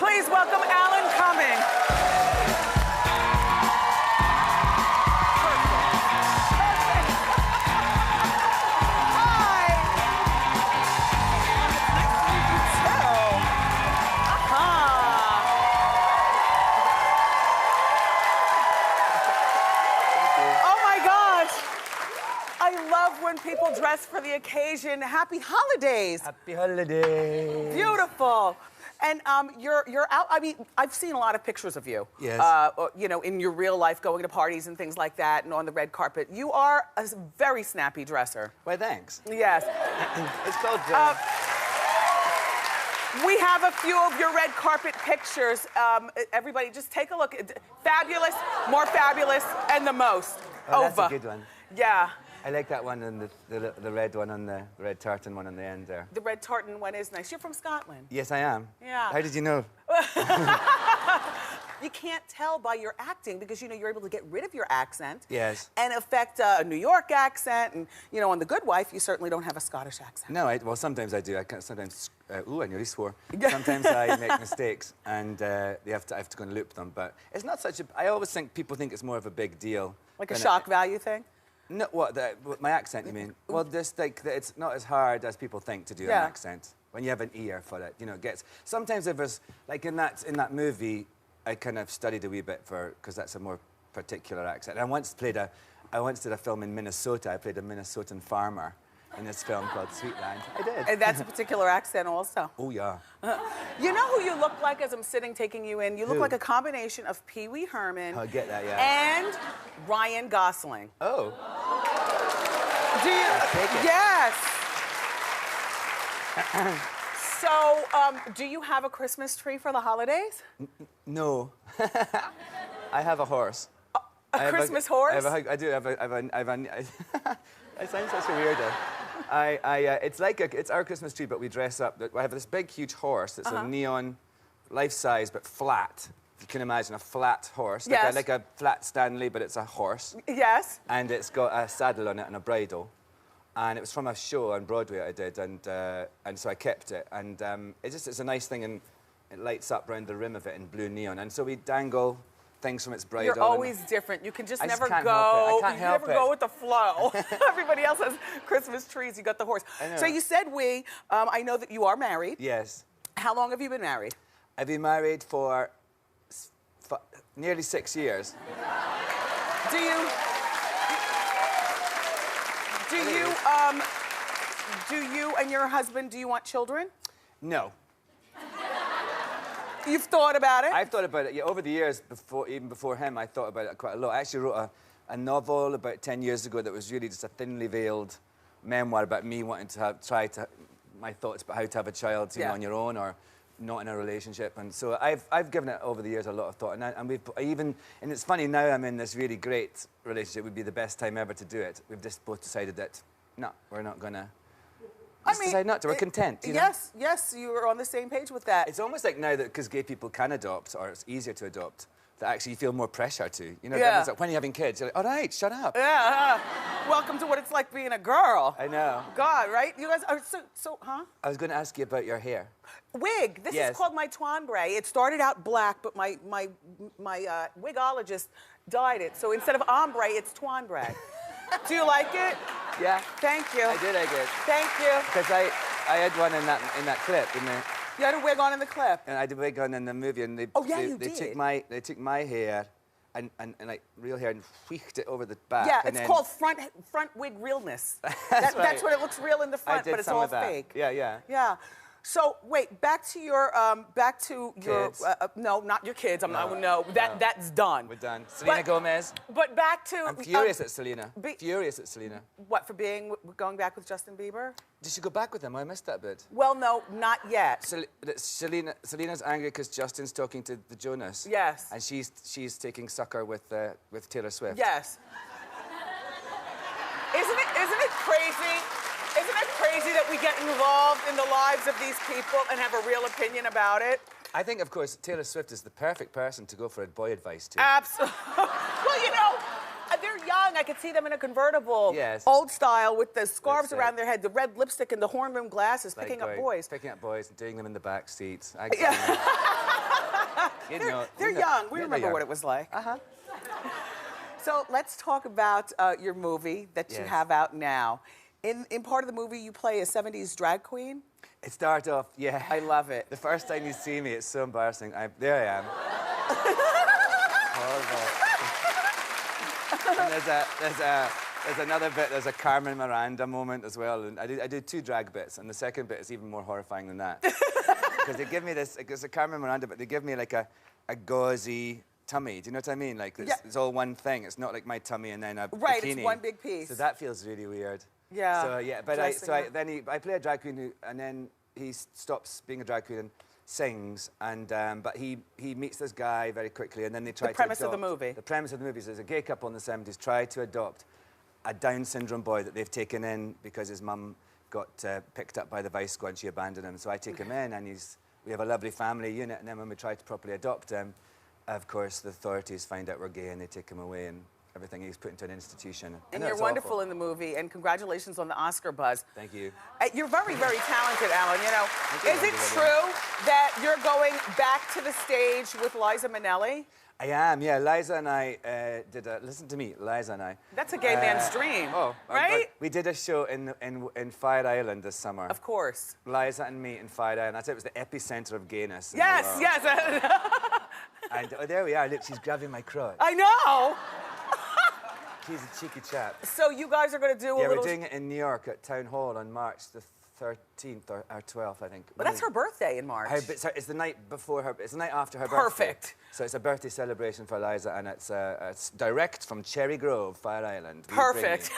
Please welcome Alan Cumming. I love when people dress for the occasion. Happy holidays. Happy holidays. Beautiful. And you're out. I mean, I've seen a lot of pictures of you. Yes. You know, in your real life, going to parties and things like that, and on the red carpet. You are a very snappy dresser. Why, thanks. Yes. It's called. We have a few of your red carpet pictures. Everybody, just take a look. Fabulous, more fabulous, and the most. Oh, that's a good one. Yeah. I like that one and the red one on the red tartan one on the end there. The red tartan one is nice. You're from Scotland. Yes, I am. Yeah. How did you know? You can't tell by your acting because, you know, you're able to get rid of your accent. Yes. And affect a New York accent. And, you know, on The Good Wife, you certainly don't have a Scottish accent. No, well, sometimes I do. I can't, sometimes, ooh, I nearly swore. Sometimes I make mistakes and I have to go and loop them. But it's not such a, I always think people think it's more of a big deal. Like a shock value thing? No, what, my accent, you mean? Well, just like, it's not as hard as people think to do an accent. When you have an ear for it, you know, it gets... Sometimes if there's, like in that movie, I kind of studied a wee bit because that's a more particular accent. I once did a film in Minnesota. I played a Minnesotan farmer in this film called Sweetland. I did. And that's a particular accent also. Oh, yeah. You know who you look like as I'm sitting taking you in? You look Who? like a combination of Pee Wee Herman I get that, yeah. and Ryan Gosling. Oh. Do you? I'll take it. Yes. So, do you have a Christmas tree for the holidays? No. I have a horse. A Christmas horse? I do. I sound such a weirdo. It's our Christmas tree, but we dress up. I have this big, huge horse. It's a neon, life-size, but flat. If you can imagine a flat horse. Yes. Like a flat Stanley, but it's a horse. Yes. And it's got a saddle on it and a bridle. And it was from a show on Broadway I did, and so I kept it. And it's a nice thing, and it lights up around the rim of it in blue neon. And so we dangle things from its bridle. You're always different. You can just never can't go. help it. I can't help never go with the flow. Everybody else has Christmas trees. You got the horse. I know. So you said we. I know that you are married. Yes. How long have you been married? I've been married for nearly 6 years. Do you and your husband, do you want children? No. You've thought about it? I've thought about it. Yeah, over the years, even before him, I thought about it quite a lot. I actually wrote a novel about 10 years ago that was really just a thinly veiled memoir about me wanting to my thoughts about how to have a child, you know, on your own or not in a relationship. And so I've given it over the years a lot of thought. And it's funny, now I'm in this really great relationship. It would be the best time ever to do it. We've just both decided that, no, we're not gonna. Decide not to. We're content. You know? Yes, you were on the same page with that. It's almost like now that because gay people can adopt, or it's easier to adopt, that actually you feel more pressure to. You know, like when you're having kids, you're like, all right, shut up. Yeah. Welcome to what it's like being a girl. I know. God, right? You guys are huh? I was going to ask you about your hair. Wig. This is called my Twanbray. It started out black, but my wigologist dyed it. So instead of ombre, it's Twanbray. Do you like it? Yeah. Thank you. I did like it. Thank you. Because I had one in that clip, didn't I? You had a wig on in the clip. And I had a wig on in the movie, and they took my hair and like real hair and wheeked it over the back. Yeah, it's called front wig realness. That's what it looks real in the front, but it's all fake. Yeah, yeah. Yeah. So wait, back to your kids. No, not your kids. That's done. We're done. Selena Gomez. But back to I'm furious at Selena. Furious at Selena. What, for going back with Justin Bieber? Did she go back with him? I missed that bit. Well, no, not yet. Selena's angry because Justin's talking to the Jonas. Yes. And she's taking sucker with Taylor Swift. Yes. Isn't it crazy? Isn't it crazy that we get involved in the lives of these people and have a real opinion about it? I think, of course, Taylor Swift is the perfect person to go for a boy advice to. Absolutely. Well, you know, they're young. I could see them in a convertible. Yes. Old style with the scarves around their head, the red lipstick and the horn rim glasses, picking up boys. Picking up boys and doing them in the back seats. You know, They're young. We remember what it was like. So let's talk about your movie that you have out now. In part of the movie, you play a 70s drag queen. It started off, yeah. I love it. The first time you see me, it's so embarrassing. There I am. Horrible. And there's another bit, there's a Carmen Miranda moment as well. And I do 2 drag bits, and the second bit is even more horrifying than that. Because they give me this, it's a Carmen Miranda, but they give me like a gauzy tummy. Do you know what I mean? Like, it's all one thing. It's not like my tummy and then a right, bikini. it's one big piece. So that feels really weird. Yeah. So, yeah, but I play a drag queen and then he stops being a drag queen and sings, and but he meets this guy very quickly, and then they try to adopt. The premise of the movie. The premise of the movie is there's a gay couple in the 70s try to adopt a Down syndrome boy that they've taken in because his mum got picked up by the vice squad and she abandoned him. So I take him in, and we have a lovely family unit, and then when we try to properly adopt him, of course, the authorities find out we're gay and they take him away and everything. He's put into an institution. And you're wonderful in the movie, and congratulations on the Oscar buzz. Thank you. You're very, very talented, Alan. You know, is it true that you're going back to the stage with Liza Manelli? I am, yeah. Liza and I listen to me, Liza and I. That's a gay man's dream, right? We did a show in Fire Island this summer. Of course. Liza and me in Fire Island. I'd say it was the epicenter of gayness. Yes, yes. And there we are. Look, she's grabbing my crotch. I know. He's a cheeky chap. So you guys are going to do a little... Yeah, we're doing it in New York at Town Hall on March the 13th or 12th, I think. But that's her birthday in March. It's the night before her... It's the night after her birthday. Perfect. So it's a birthday celebration for Liza, and it's direct from Cherry Grove, Fire Island. Perfect.